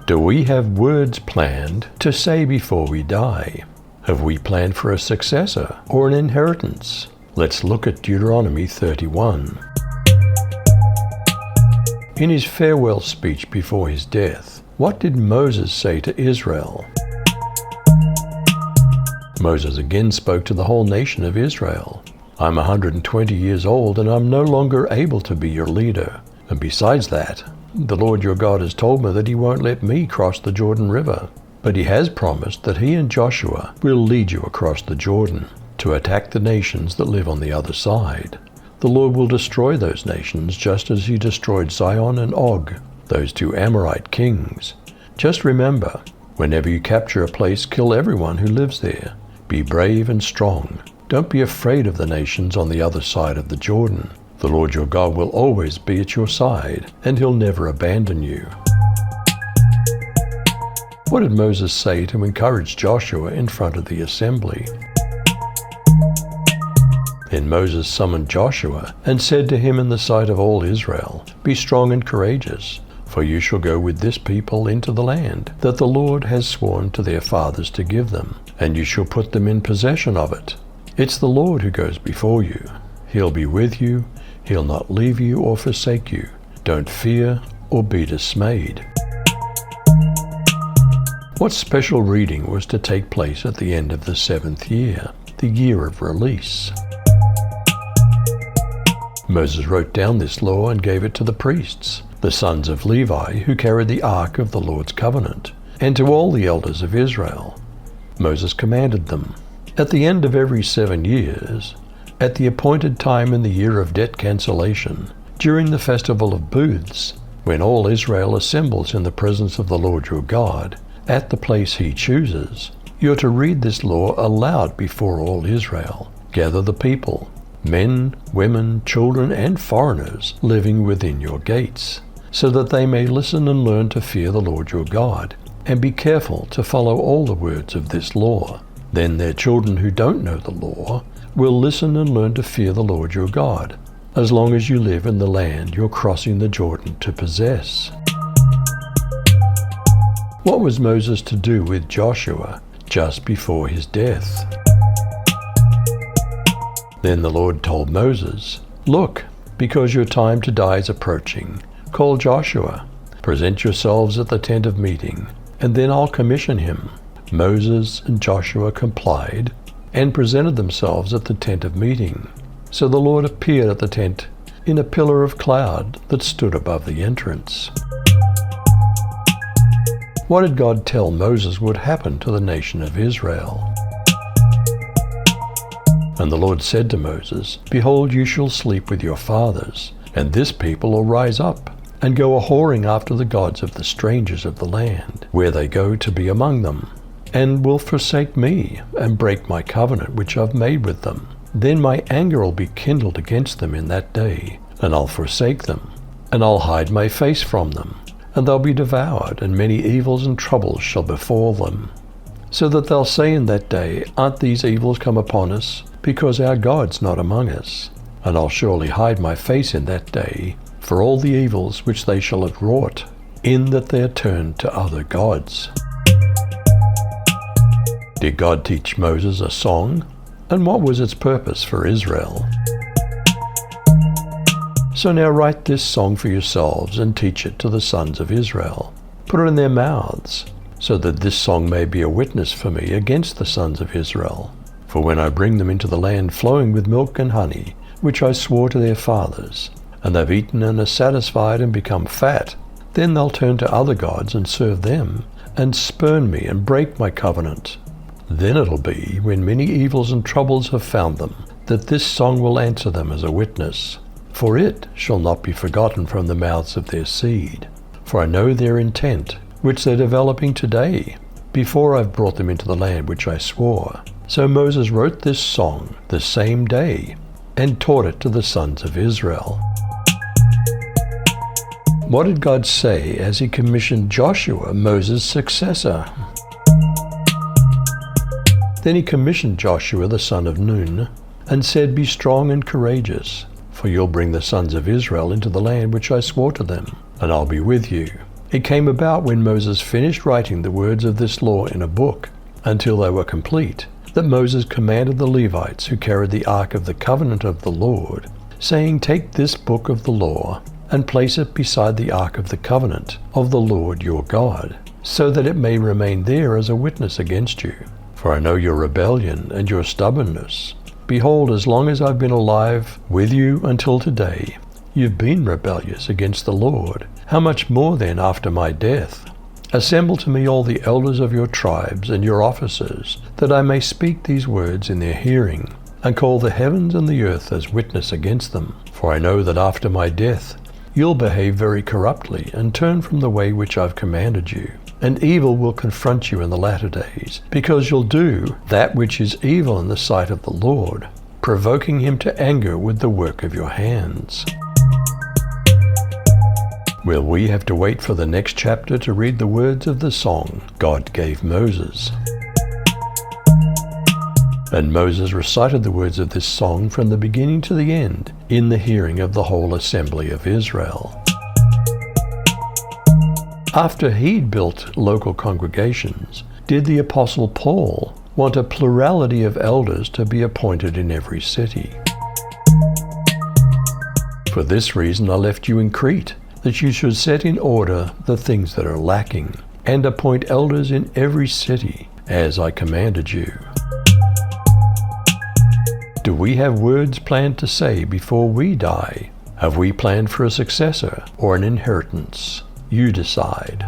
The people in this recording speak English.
Do we have words planned to say before we die? Have we planned for a successor or an inheritance? Let's look at Deuteronomy 31. In his farewell speech before his death, what did Moses say to Israel? Moses again spoke to the whole nation of Israel. I'm 120 years old and I'm no longer able to be your leader. And besides that, the Lord your God has told me that he won't let me cross the Jordan River. But he has promised that he and Joshua will lead you across the Jordan to attack the nations that live on the other side. The Lord will destroy those nations just as he destroyed Sihon and Og, those two Amorite kings. Just remember, whenever you capture a place, kill everyone who lives there. Be brave and strong. Don't be afraid of the nations on the other side of the Jordan. The Lord your God will always be at your side, and he'll never abandon you. What did Moses say to encourage Joshua in front of the assembly? Then Moses summoned Joshua and said to him in the sight of all Israel, Be strong and courageous, for you shall go with this people into the land that the Lord has sworn to their fathers to give them, and you shall put them in possession of it. It's the Lord who goes before you. He'll be with you. He'll not leave you or forsake you. Don't fear or be dismayed. What special reading was to take place at the end of the 7th year, the year of release? Moses wrote down this law and gave it to the priests, the sons of Levi, who carried the ark of the Lord's covenant, and to all the elders of Israel. Moses commanded them, At the end of every 7 years, at the appointed time in the year of debt cancellation, during the festival of booths, when all Israel assembles in the presence of the Lord your God, at the place he chooses, you're to read this law aloud before all Israel. Gather the people, men, women, children, and foreigners living within your gates, so that they may listen and learn to fear the Lord your God, and be careful to follow all the words of this law. Then their children who don't know the law will listen and learn to fear the Lord your God, as long as you live in the land you're crossing the Jordan to possess. What was Moses to do with Joshua just before his death? Then the Lord told Moses, Look, because your time to die is approaching, call Joshua, present yourselves at the tent of meeting, and then I'll commission him. Moses and Joshua complied and presented themselves at the tent of meeting. So the Lord appeared at the tent in a pillar of cloud that stood above the entrance. What did God tell Moses would happen to the nation of Israel? And the Lord said to Moses, Behold, you shall sleep with your fathers, and this people will rise up and go a-whoring after the gods of the strangers of the land, where they go to be among them, and will forsake me and break my covenant which I've made with them. Then my anger will be kindled against them in that day, and I'll forsake them, and I'll hide my face from them, and they'll be devoured, and many evils and troubles shall befall them. So that they'll say in that day, Aren't these evils come upon us, because our God's not among us? And I'll surely hide my face in that day for all the evils which they shall have wrought, in that they are turned to other gods. Did God teach Moses a song? And what was its purpose for Israel? So now write this song for yourselves and teach it to the sons of Israel. Put it in their mouths, so that this song may be a witness for me against the sons of Israel. For when I bring them into the land flowing with milk and honey, which I swore to their fathers, and they've eaten and are satisfied and become fat, then they'll turn to other gods and serve them, and spurn me and break my covenant. Then it'll be, when many evils and troubles have found them, that this song will answer them as a witness. For it shall not be forgotten from the mouths of their seed. For I know their intent, which they're developing today, before I've brought them into the land which I swore. So Moses wrote this song the same day, and taught it to the sons of Israel. What did God say as he commissioned Joshua, Moses' successor? Then he commissioned Joshua the son of Nun, and said, Be strong and courageous, for you'll bring the sons of Israel into the land which I swore to them, and I'll be with you. It came about when Moses finished writing the words of this law in a book, until they were complete, that Moses commanded the Levites who carried the ark of the covenant of the Lord, saying, "Take this book of the law, and place it beside the ark of the covenant of the Lord your God, so that it may remain there as a witness against you. For I know your rebellion and your stubbornness. Behold, as long as I've been alive with you until today, you've been rebellious against the Lord. How much more then after my death? Assemble to me all the elders of your tribes and your officers, that I may speak these words in their hearing, and call the heavens and the earth as witness against them. For I know that after my death you'll behave very corruptly, and turn from the way which I've commanded you. And evil will confront you in the latter days, because you'll do that which is evil in the sight of the Lord, provoking him to anger with the work of your hands." Will we have to wait for the next chapter to read the words of the song God gave Moses? And Moses recited the words of this song from the beginning to the end, in the hearing of the whole assembly of Israel. After he'd built local congregations, did the Apostle Paul want a plurality of elders to be appointed in every city? For this reason I left you in Crete, that you should set in order the things that are lacking, and appoint elders in every city, as I commanded you. Do we have words planned to say before we die? Have we planned for a successor or an inheritance? You decide.